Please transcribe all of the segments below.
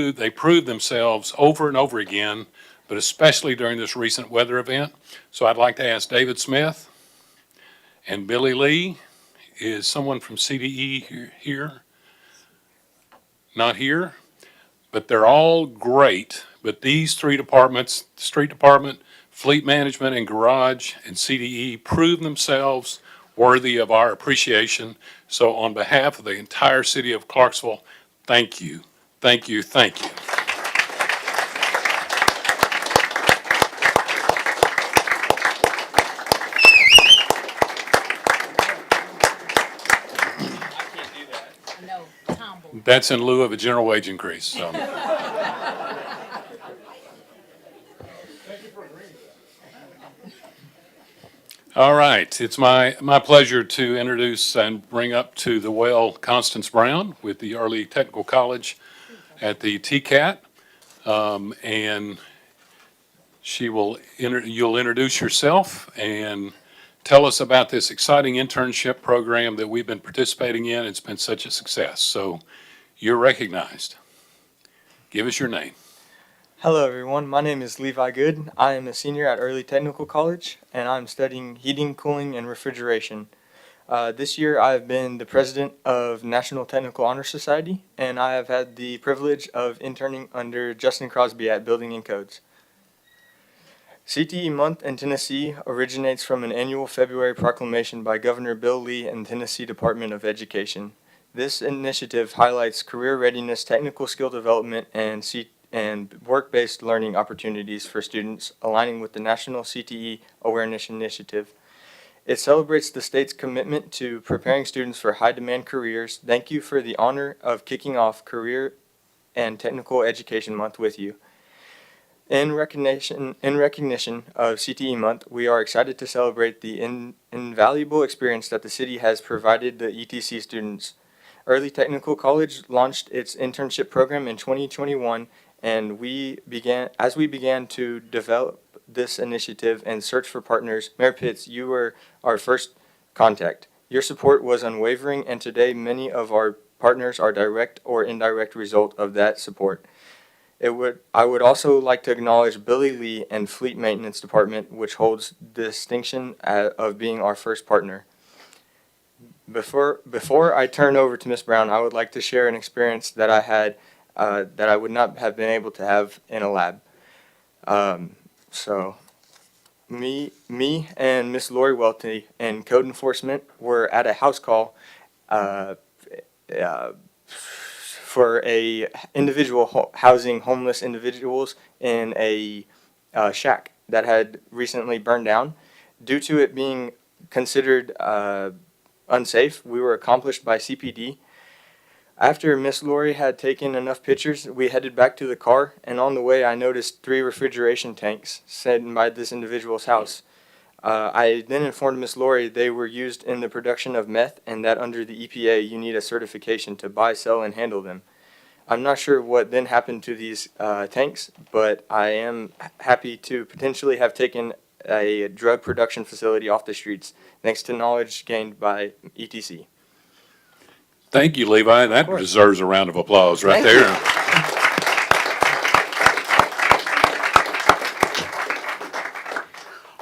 they proved themselves over and over again, but especially during this recent weather event. So I'd like to ask David Smith and Billy Lee. Is someone from CDE here? Not here, but they're all great. But these three departments, street department, fleet management, and garage, and CDE, proved themselves worthy of our appreciation. So on behalf of the entire city of Clarksville, thank you, thank you, thank you. No, Tom. That's in lieu of a general wage increase, so. All right, it's my pleasure to introduce and bring up to the well Constance Brown with the Early Technical College at the TCAT. And you'll introduce yourself and tell us about this exciting internship program that we've been participating in. It's been such a success. So you're recognized. Give us your name. Hello everyone, my name is Levi Good. I am a senior at Early Technical College and I'm studying heating, cooling, and refrigeration. This year I have been the president of National Technical Honor Society and I have had the privilege of interning under Justin Crosby at Building and Codes. CTE Month in Tennessee originates from an annual February proclamation by Governor Bill Lee and Tennessee Department of Education. This initiative highlights career readiness, technical skill development, and work-based learning opportunities for students, aligning with the National CTE Awareness Initiative. It celebrates the state's commitment to preparing students for high-demand careers. Thank you for the honor of kicking off Career and Technical Education Month with you. In recognition of CTE Month, we are excited to celebrate the invaluable experience that the city has provided the ETC students. Early Technical College launched its internship program in 2021, and as we began to develop this initiative and search for partners, Mayor Pitts, you were our first contact. Your support was unwavering, and today many of our partners are direct or indirect result of that support. I would also like to acknowledge Billy Lee and Fleet Maintenance Department, which holds the distinction of being our first partner. Before I turn over to Ms. Brown, I would like to share an experience that I had that I would not have been able to have in a lab. So me and Miss Lori Welty and code enforcement were at a house call for a individual housing homeless individuals in a shack that had recently burned down. Due to it being considered unsafe, we were accomplished by CPD. After Miss Lori had taken enough pictures, we headed back to the car, and on the way I noticed 3 refrigeration tanks sitting by this individual's house. I then informed Miss Lori they were used in the production of meth and that under the EPA you need a certification to buy, sell, and handle them. I'm not sure what then happened to these tanks, but I am happy to potentially have taken a drug production facility off the streets thanks to knowledge gained by ETC. Thank you, Levi. That deserves a round of applause right there.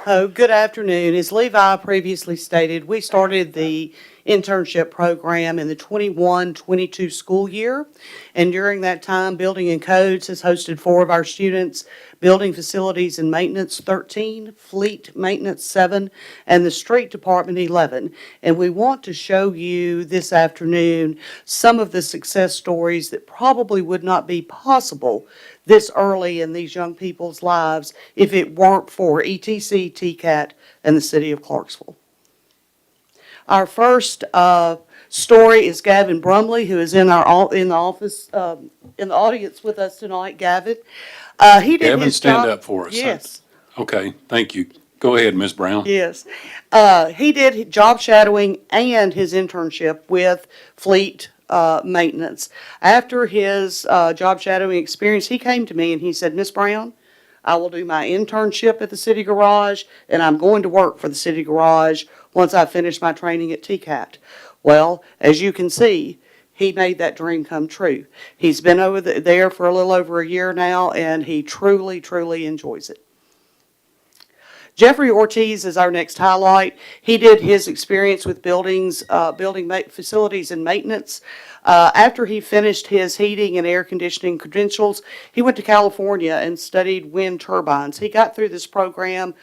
Oh, good afternoon. As Levi previously stated, we started the internship program in the 21-22 school year. And during that time, Building and Codes has hosted 4 of our students, Building Facilities and Maintenance 13, Fleet Maintenance 7, and the Street Department 11. And we want to show you this afternoon some of the success stories that probably would not be possible this early in these young people's lives if it weren't for ETC, TCAT, and the city of Clarksville. Our first story is Gavin Brumley, who is in the audience with us tonight. Gavin, he did Gavin, his stand job. up for us. Yes. Okay, thank you. Go ahead, Ms. Brown. Yes. He did job shadowing and his internship with Fleet Maintenance. After his job shadowing experience, he came to me and he said, Ms. Brown, I will do my internship at the city garage, and I'm going to work for the city garage once I finish my training at TCAT. Well, as you can see, he made that dream come true. He's been over there for a little over a year now, and he truly, truly enjoys it. Jeffrey Ortiz is our next highlight. He did his experience with buildings, facilities and maintenance. After he finished his heating and air conditioning credentials, he went to California and studied wind turbines. He got through this program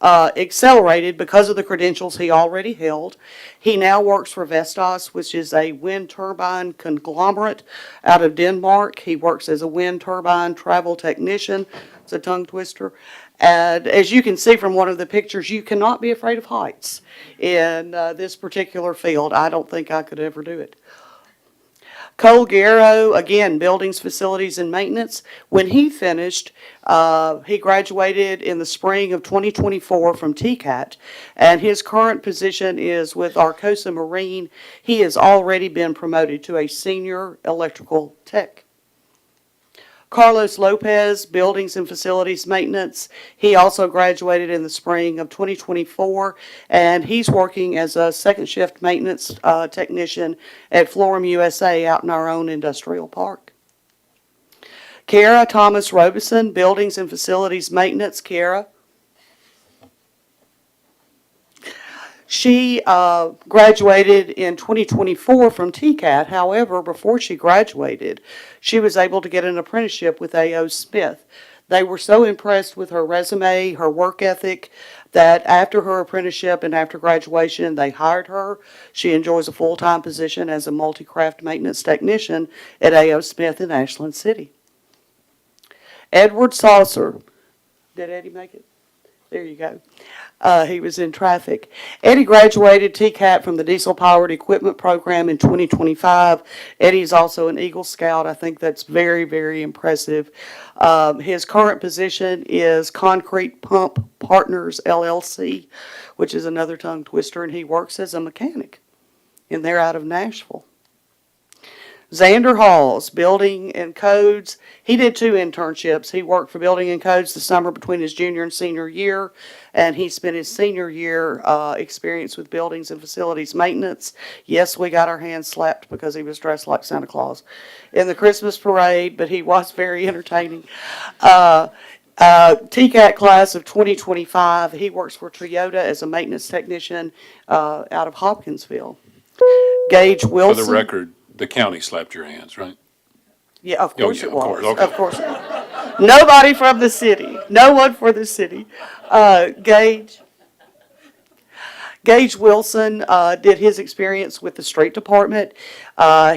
accelerated because of the credentials he already held. He now works for Vestas, which is a wind turbine conglomerate out of Denmark. He works as a wind turbine travel technician. It's a tongue twister. And as you can see from one of the pictures, you cannot be afraid of heights in this particular field. I don't think I could ever do it. Cole Garrow, again, buildings, facilities, and maintenance. When he finished, he graduated in the spring of 2024 from TCAT, and his current position is with Arcosa Marine. He has already been promoted to a senior electrical tech. Carlos Lopez, buildings and facilities maintenance. He also graduated in the spring of 2024, and he's working as a second shift maintenance technician at Florum USA out in our own industrial park. Kara Thomas Robeson, buildings and facilities maintenance. Kara. She graduated in 2024 from TCAT. However, before she graduated, she was able to get an apprenticeship with A.O. Smith. They were so impressed with her resume, her work ethic, that after her apprenticeship and after graduation, they hired her. She enjoys a full-time position as a multi-craft maintenance technician at A.O. Smith in Ashland City. Edward Saucer. Did Eddie make it? There you go. He was in traffic. Eddie graduated TCAT from the Diesel Powered Equipment Program in 2025. Eddie's also an Eagle Scout. I think that's very, very impressive. His current position is Concrete Pump Partners LLC, which is another tongue twister, and he works as a mechanic. And they're out of Nashville. Xander Halls, Building and Codes. He did 2 internships. He worked for Building and Codes the summer between his junior and senior year, and he spent his senior year experience with buildings and facilities maintenance. Yes, we got our hands slapped because he was dressed like Santa Claus in the Christmas parade, but he was very entertaining. TCAT class of 2025, he works for Toyota as a maintenance technician out of Hopkinsville. Gage For Wilson. the record, the county slapped your hands, right? Yeah, of course yeah, it of was. course, okay. Of course. Nobody from the city. No one for the city. Gage Wilson did his experience with the street department.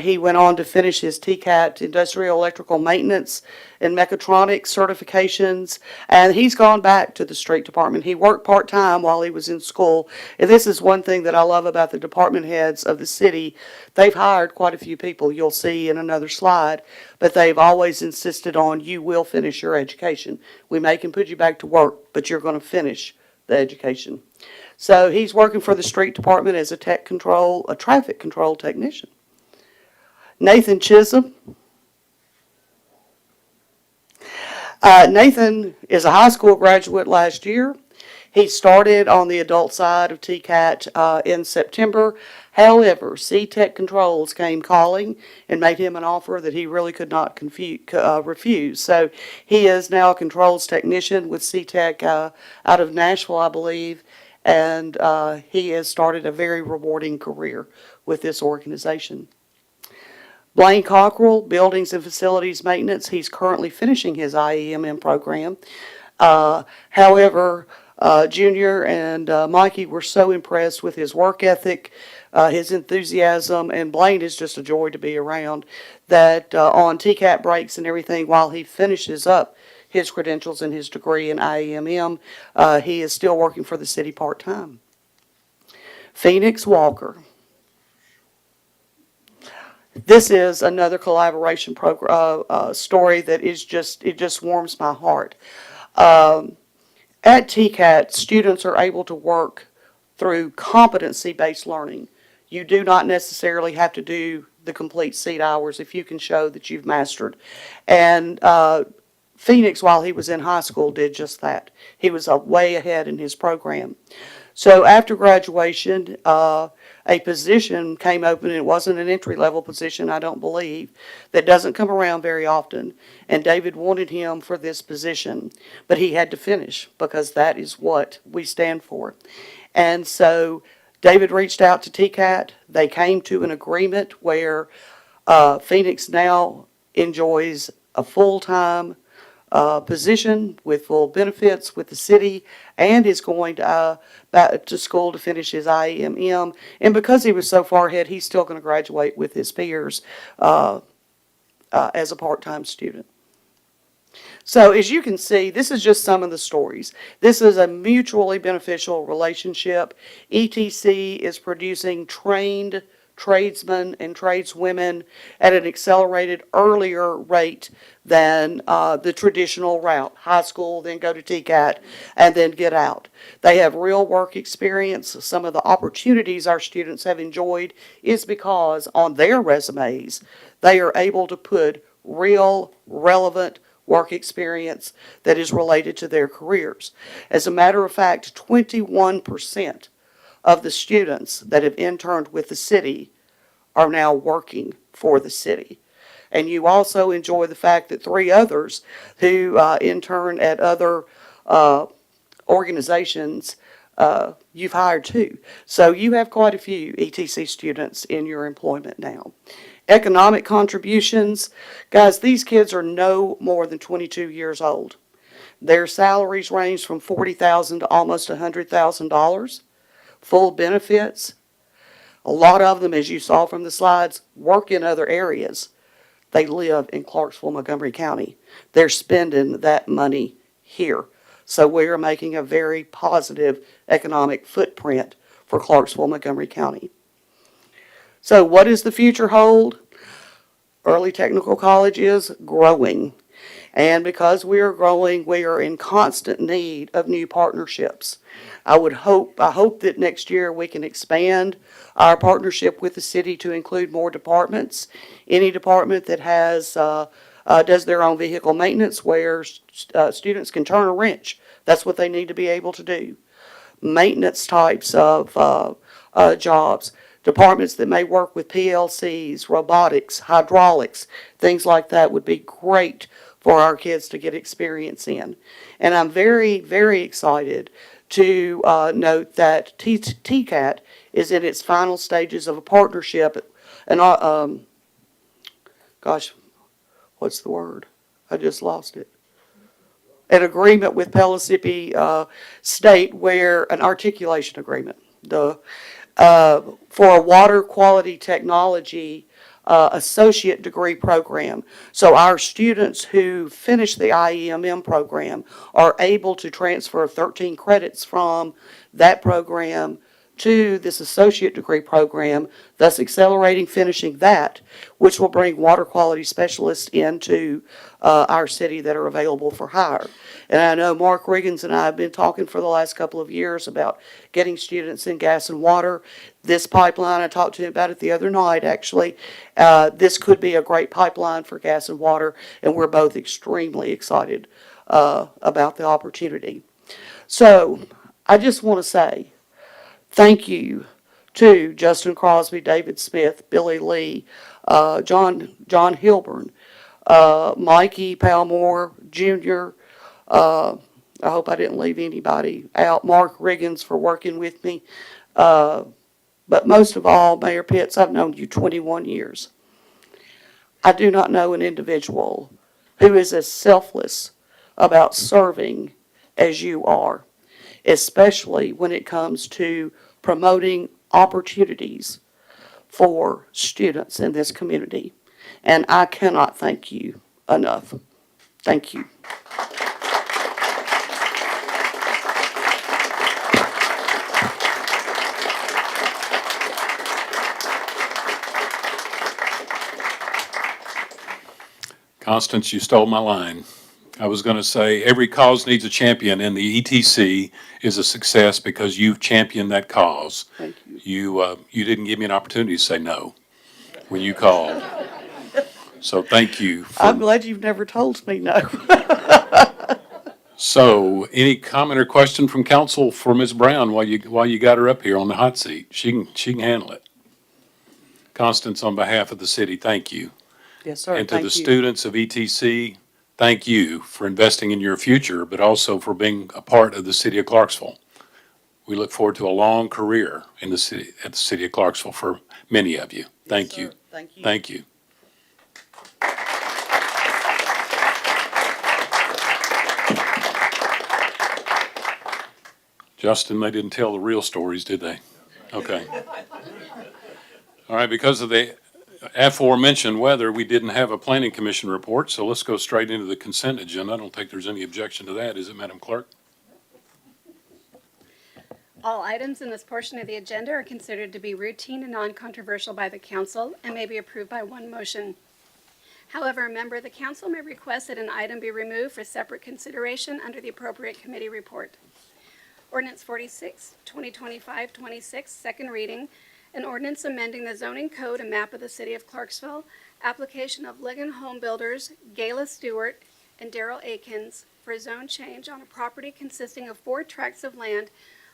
He went on to finish his TCAT industrial electrical maintenance and mechatronics certifications, and he's gone back to the street department. He worked part-time while he was in school, and this is one thing that I love about the department heads of the city. They've hired quite a few people, you'll see in another slide, but they've always insisted on you will finish your education. We may can put you back to work, but you're going to finish the education. So he's working for the street department as a traffic control technician. Nathan Chisholm. Nathan is a high school graduate last year. He started on the adult side of TCAT in September. However, C-Tech Controls came calling and made him an offer that he really could not refuse. So he is now a controls technician with C-Tech out of Nashville, I believe, and he has started a very rewarding career with this organization. Blaine Cockrell, Buildings and Facilities Maintenance. He's currently finishing his IEMM program. However, Junior and Mikey were so impressed with his work ethic, his enthusiasm, and Blaine is just a joy to be around, that on TCAT breaks and everything, while he finishes up his credentials and his degree in IEMM, he is still working for the city part-time. Phoenix Walker. This is another collaboration story that is just warms my heart. At TCAT, students are able to work through competency-based learning. You do not necessarily have to do the complete seat hours if you can show that you've mastered. And Phoenix, while he was in high school, did just that. He was way ahead in his program. So after graduation, a position came open. It wasn't an entry-level position, I don't believe, that doesn't come around very often. And David wanted him for this position, but he had to finish because that is what we stand for. And so David reached out to TCAT. They came to an agreement where Phoenix now enjoys a full-time position with full benefits with the city, and is going to back to school to finish his IEMM. And because he was so far ahead, he's still going to graduate with his peers as a part-time student. So as you can see, this is just some of the stories. This is a mutually beneficial relationship. ETC is producing trained tradesmen and tradeswomen at an accelerated earlier rate than the traditional route. High school, then go to TCAT, and then get out. They have real work experience. Some of the opportunities our students have enjoyed is because on their resumes, they are able to put real, relevant work experience that is related to their careers. As a matter of fact, 21% of the students that have interned with the city are now working for the city. And you also enjoy the fact that 3 others who intern at other organizations you've hired too. So you have quite a few ETC students in your employment now. Economic contributions, guys, these kids are no more than 22 years old. Their salaries range from $40,000 to almost $100,000. Full benefits. A lot of them, as you saw from the slides, work in other areas. They live in Clarksville, Montgomery County. They're spending that money here. So we are making a very positive economic footprint for Clarksville, Montgomery County. So what does the future hold? Early Technical College is growing. And because we are growing, we are in constant need of new partnerships. I hope that next year we can expand our partnership with the city to include more departments. Any department that has does their own vehicle maintenance where students can turn a wrench. That's what they need to be able to do. Maintenance types of jobs. Departments that may work with PLCs, robotics, hydraulics, things like that would be great for our kids to get experience in. And I'm very, very excited to note that TCAT is in its final stages of a partnership. And gosh, what's the word? I just lost it. An agreement with Pellissippi State, where an articulation agreement. For a water quality technology associate degree program. So our students who finish the IEMM program are able to transfer 13 credits from that program to this associate degree program, thus accelerating finishing that, which will bring water quality specialists into our city that are available for hire. And I know Mark Riggins and I have been talking for the last couple of years about getting students in gas and water. This pipeline, I talked to him about it the other night, actually. This could be a great pipeline for gas and water, and we're both extremely excited about the opportunity. So I just want to say thank you to Justin Crosby, David Smith, Billy Lee, John Hilburn, Mikey Palmore Jr., I hope I didn't leave anybody out, Mark Riggins for working with me. But most of all, Mayor Pitts, I've known you 21 years. I do not know an individual who is as selfless about serving as you are, especially when it comes to promoting opportunities for students in this community. And I cannot thank you enough. Thank you. Constance, you stole my line. I was going to say every cause needs a champion, and the ETC is a success because you've championed that cause. Thank you. You didn't give me an opportunity to say no when you called. So thank you. I'm glad you've never told me no. So, any comment or question from council for Ms. Brown while you got her up here on the hot seat? She can handle it. Constance, on behalf of the city, thank you. Yes, sir. And to the Thank you. students of ETC, thank you for investing in your future, but also for being a part of the city of Clarksville. We look forward to a long career in the city, at the city of Clarksville for many of you. Thank Yes, you. sir. Thank you. Thank you. Justin, they didn't tell the real stories, did they? Okay. All right, because of the aforementioned weather, we didn't have a planning commission report, so let's go straight into the consent agenda. I don't think there's any objection to that, is it, Madam Clerk? All items in this portion of the agenda are considered to be routine and non-controversial by the council and may be approved by one motion. However, a member of the council may request that an item be removed for separate consideration under the appropriate committee report. Ordinance 46, 2025-26, second reading, an ordinance amending the zoning code and map of the city of Clarksville, application of Ligon Home Builders, Gayla Stewart, and Darrell Akins for a zone change on a property consisting of 4 tracts of land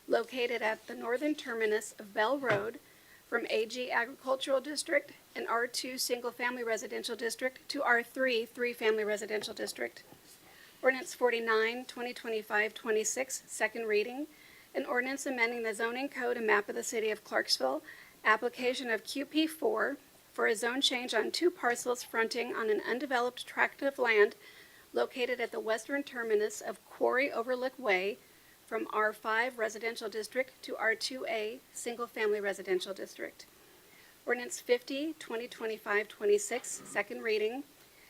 located at the northern terminus of Bell Road from AG Agricultural District and R2 Single Family Residential District to R3 Three Family Residential District. Ordinance 49, 2025-26, second reading, an ordinance amending the zoning code and map of the city of Clarksville, application of QP4 for a zone change on 2 parcels fronting on an undeveloped tract of land located at the western terminus of Quarry Overlook Way from R5 Residential District to R2A Single Family Residential District. Ordinance 50, 2025-26, second reading,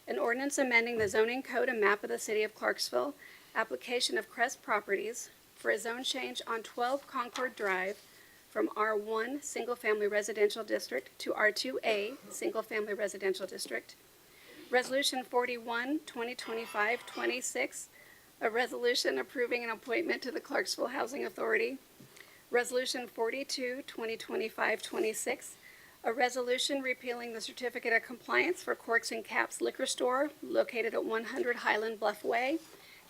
an ordinance amending the zoning code and map of the city of Clarksville, application of Crest Properties for a zone change on 12 Concord Drive from R1 Single Family Residential District to R2A Single Family Residential District. Resolution 41, 2025-26, a resolution approving an appointment to the Clarksville Housing Authority. Resolution 42, 2025-26, a resolution repealing the certificate of compliance for Corks and Caps Liquor Store located at 100 Highland Bluff Way,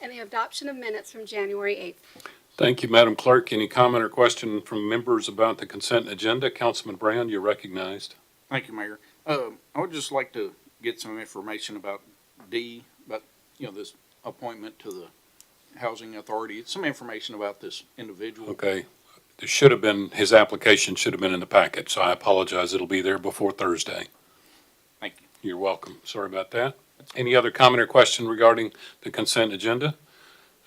and the adoption of minutes from January 8th. Thank you, Madam Clerk. Any comment or question from members about the consent agenda? Councilman Brown, you're recognized. Thank you, Mayor. I would just like to get some information about this appointment to the Housing Authority. Some information about this individual. Okay. His application should have been in the packet, so I apologize. It'll be there before Thursday. Thank you. You're welcome. Sorry about that. Any other comment or question regarding the consent agenda?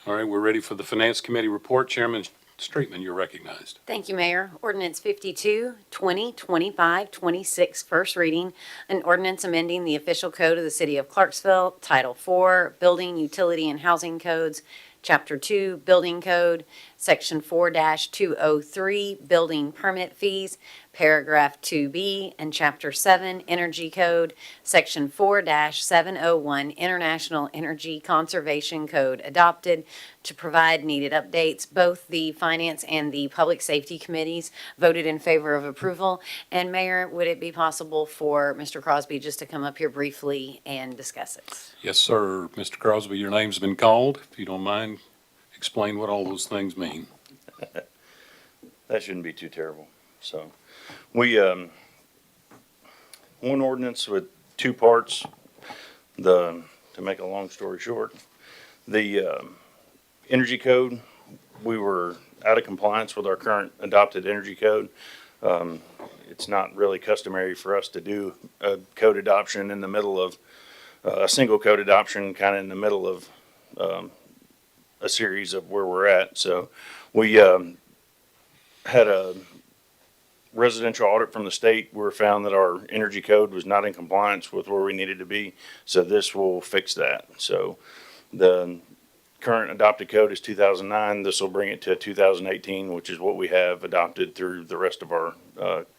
All right, we're ready for the Finance Committee report. Chairman Streetman, you're recognized. Thank you, Mayor. Ordinance 52, 2025-26, first reading. An ordinance amending the official code of the city of Clarksville, Title 4, Building, Utility, and Housing Codes, Chapter 2, Building Code, Section 4-203, Building Permit Fees, Paragraph 2B, and Chapter 7, Energy Code, Section 4-701, International Energy Conservation Code, adopted to provide needed updates. Both the Finance and the Public Safety Committees voted in favor of approval. And Mayor, would it be possible for Mr. Crosby just to come up here briefly and discuss it? Yes, sir. Mr. Crosby, your name's been called. If you don't mind, explain what all those things mean. That shouldn't be too terrible. So, we, one ordinance with 2 parts. To make a long story short, the energy code, we were out of compliance with our current adopted energy code. It's not really customary for us to do a code adoption in the middle of a single code adoption, kind of in the middle of a series of where we're at. So we had a residential audit from the state. We found that our energy code was not in compliance with where we needed to be. So this will fix that. So the current adopted code is 2009. This will bring it to 2018, which is what we have adopted through the rest of our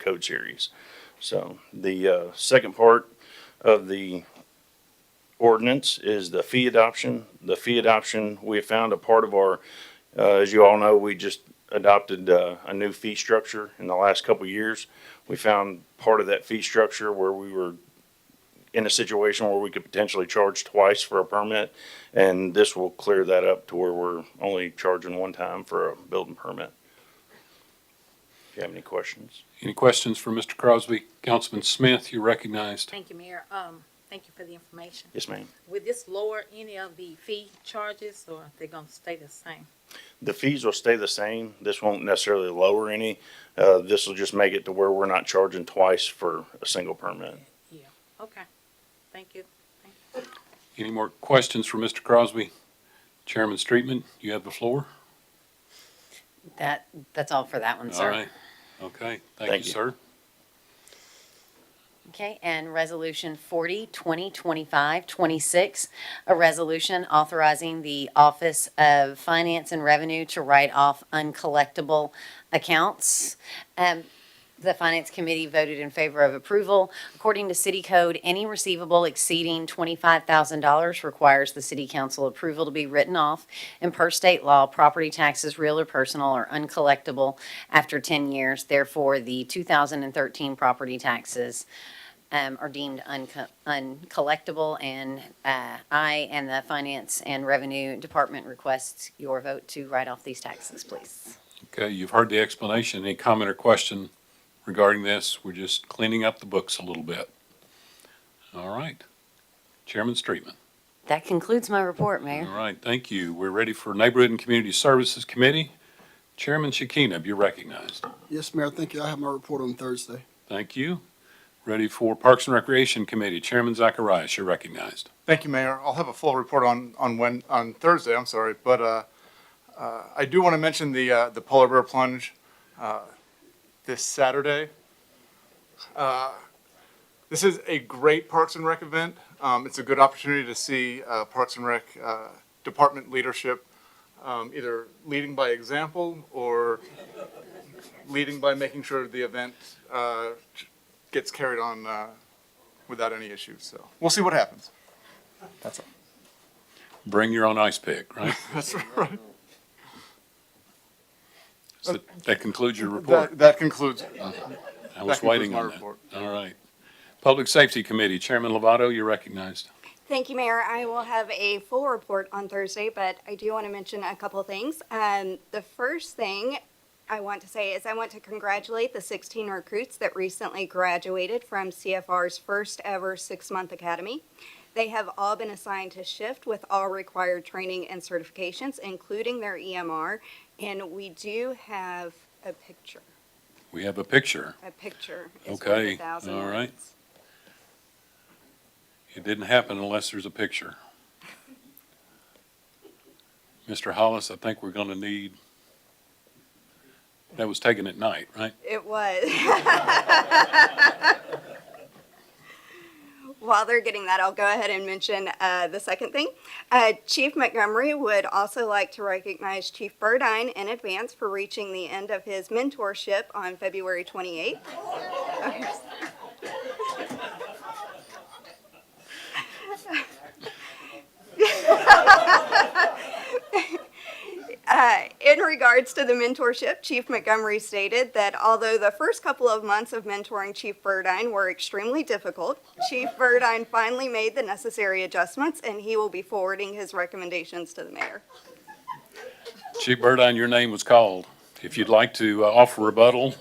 code series. So the second part of the ordinance is the fee adoption. The fee adoption, we have found a part of our, as you all know, we just adopted a new fee structure in the last couple of years. We found part of that fee structure where we were in a situation where we could potentially charge twice for a permit, and this will clear that up to where we're only charging one time for a building permit. If you have any questions. Any questions for Mr. Crosby? Councilman Smith, you're recognized. Thank you, Mayor. Thank you for the information. Yes, ma'am. Would this lower any of the fee charges, or they're gonna stay the same? The fees will stay the same. This won't necessarily lower any. This will just make it to where we're not charging twice for a single permit. Yeah, okay. Thank you. Any more questions for Mr. Crosby? Chairman Streetman, you have the floor. That's all for that one, All sir. right. Okay, thank Thank you, you. sir. Okay, and Resolution 40, 2025, 26, a resolution authorizing the Office of Finance and Revenue to write off uncollectible accounts. The Finance Committee voted in favor of approval. According to City Code, any receivable exceeding $25,000 requires the City Council approval to be written off. And per state law, property taxes, real or personal, are uncollectible after 10 years. Therefore, the 2013 property taxes are deemed uncollectible, and I and the Finance and Revenue Department request your vote to write off these taxes, please. Okay, you've heard the explanation. Any comment or question regarding this? We're just cleaning up the books a little bit. All right. Chairman Streetman. That concludes my report, All Mayor. right, thank you. We're ready for Neighborhood and Community Services Committee. Chairman Shekinah, you're recognized. Yes, Mayor, thank you. I have my report on Thursday. Thank you. Ready for Parks and Recreation Committee. Chairman Zacharias, you're recognized. Thank you, Mayor. I'll have a full report on Thursday, I'm sorry, but I do want to mention the polar bear plunge this Saturday. This is a great Parks and Rec event. It's a good opportunity to see Parks and Rec department leadership either leading by example or leading by making sure the event gets carried on without any issues. So we'll see what happens. That's all. Bring your own ice pick, right? That's right. So that concludes your report. That concludes. I was concludes waiting my on that. report. All right. Public Safety Committee, Chairman Lovato, you're recognized. Thank you, Mayor. I will have a full report on Thursday, but I do want to mention a couple of things. The first thing I want to say is I want to congratulate the 16 recruits that recently graduated from CFR's first ever 6-month academy. They have all been assigned to shift with all required training and certifications, including their EMR, and we do have a picture. We have a picture. A picture is worth Okay, 1,000 all right. words. It didn't happen unless there's a picture. Mr. Hollis, I think we're going to need, that was taken at night, right? It was. While they're getting that, I'll go ahead and mention the second thing. Chief Montgomery would also like to recognize Chief Burdine in advance for reaching the end of his mentorship on February 28th. In regards to the mentorship, Chief Montgomery stated that although the first couple of months of mentoring Chief Burdine were extremely difficult, Chief Burdine finally made the necessary adjustments, and he will be forwarding his recommendations to the mayor. Chief Burdine, your name was called. If you'd like to offer rebuttal.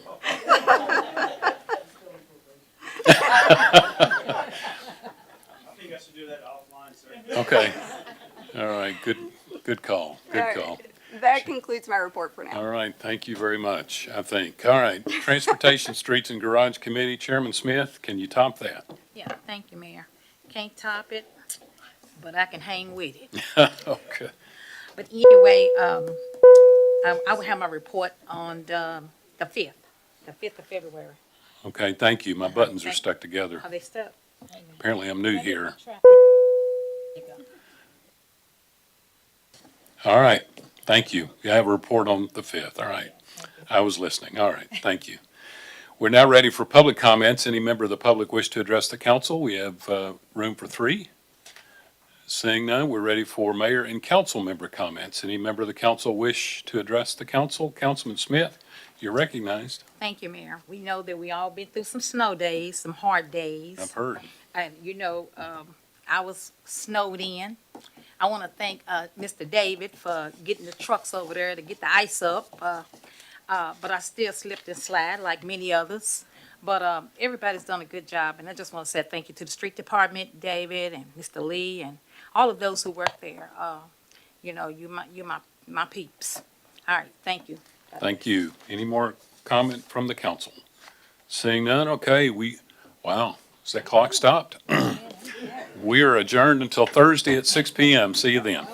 Okay. All right, good call, good call. That concludes my report for now. All right, thank you very much, I think. All right, Transportation, Streets, and Garage Committee, Chairman Smith, can you top that? Yeah, thank you, Mayor. Can't top it, but I can hang with it. Okay. But anyway, I will have my report on the 5th of February. Okay, thank you. My buttons are stuck together. Are they stuck? Apparently I'm new here. All right, thank you. You have a report on the 5th, all right. I was listening, all right, thank you. We're now ready for public comments. Any member of the public wish to address the council? We have room for 3. Seeing none, we're ready for mayor and council member comments. Any member of the council wish to address the council? Councilman Smith, you're recognized. Thank you, Mayor. We know that we all been through some snow days, some hard days. I've heard. And, I was snowed in. I want to thank, Mr. David for getting the trucks over there to get the ice up. But I still slipped and slide like many others. But, everybody's done a good job, and I just want to say thank you to the street department, David and Mr. Lee, and all of those who work there. My peeps. All right, thank you. Thank you. Any more comment from the council? Seeing none, okay, wow, is that clock stopped? We are adjourned until Thursday at 6 PM. See you then.